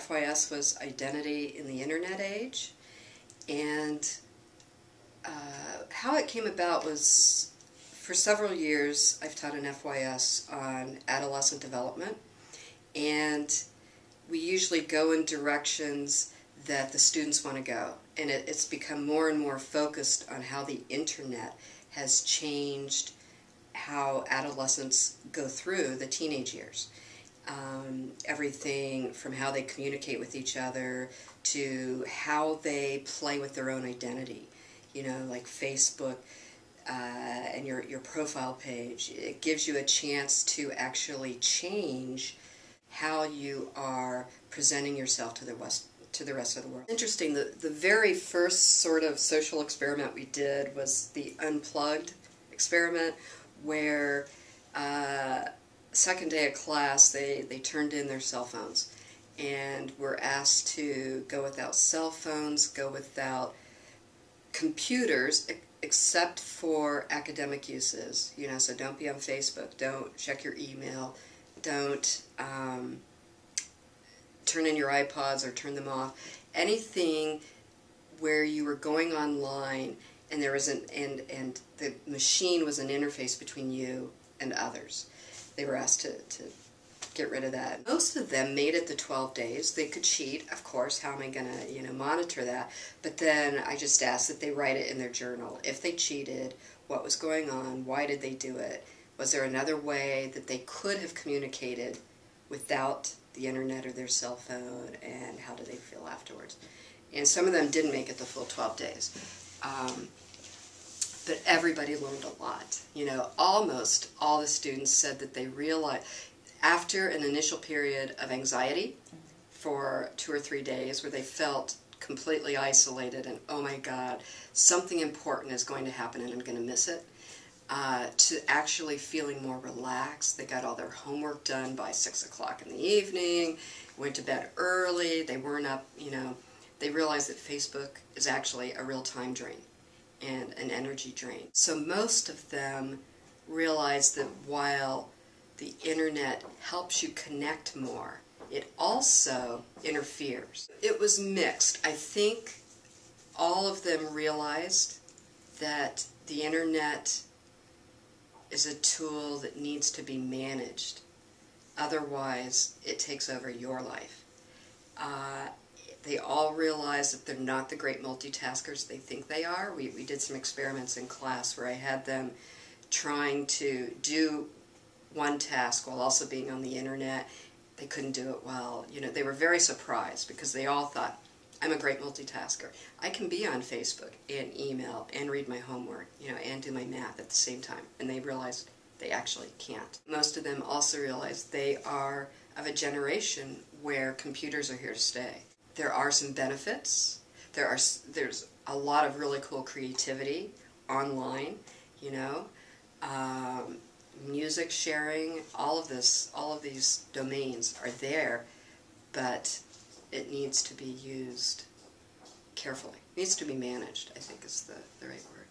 FYS was Identity in the Internet Age, and how it came about was, for several years I've taught an FYS on adolescent development, and we usually go in directions that the students want to go, and it's become more and more focused on how the internet has changed how adolescents go through the teenage years. Everything from how they communicate with each other to how they play with their own identity. You know, like Facebook and your profile page. It gives you a chance to actually change how you are presenting yourself to the rest of the world. Interesting, the very first sort of social experiment we did was the unplugged experiment, where second day of class they turned in their cell phones and were asked to go without cell phones, go without computers, except for academic uses. You know, so don't be on Facebook, don't check your email, don't turn in your iPods or turn them off. Anything where you were going online and there was and the machine was an interface between you and others. They were asked to get rid of that. Most of them made it the 12 days. They could cheat, of course. How am I going to, monitor that? But then I just asked that they write it in their journal. If they cheated, what was going on? Why did they do it? Was there another way that they could have communicated without the internet or their cell phone, and how did they feel afterwards? And some of them didn't make it the full 12 days. But everybody learned a lot. You know, almost all the students said that they realized, after an initial period of anxiety for 2 or 3 days where they felt completely isolated and, oh my God, something important is going to happen and I'm going to miss it, to actually feeling more relaxed. They got all their homework done by 6 o'clock in the evening, went to bed early, they weren't up, they realized that Facebook is actually a real time drain and an energy drain. So most of them realized that while the internet helps you connect more, it also interferes. It was mixed. I think all of them realized that the internet is a tool that needs to be managed. Otherwise, it takes over your life. They all realize that they're not the great multitaskers they think they are. We did some experiments in class where I had them trying to do one task while also being on the internet. They couldn't do it well. They were very surprised because they all thought, I'm a great multitasker. I can be on Facebook and email and read my homework, and do my math at the same time. And they realized they actually can't. Most of them also realized they are of a generation where computers are here to stay. There are some benefits. There's a lot of really cool creativity online, music sharing, all of these domains are there, but it needs to be used carefully. It needs to be managed, I think is the right word.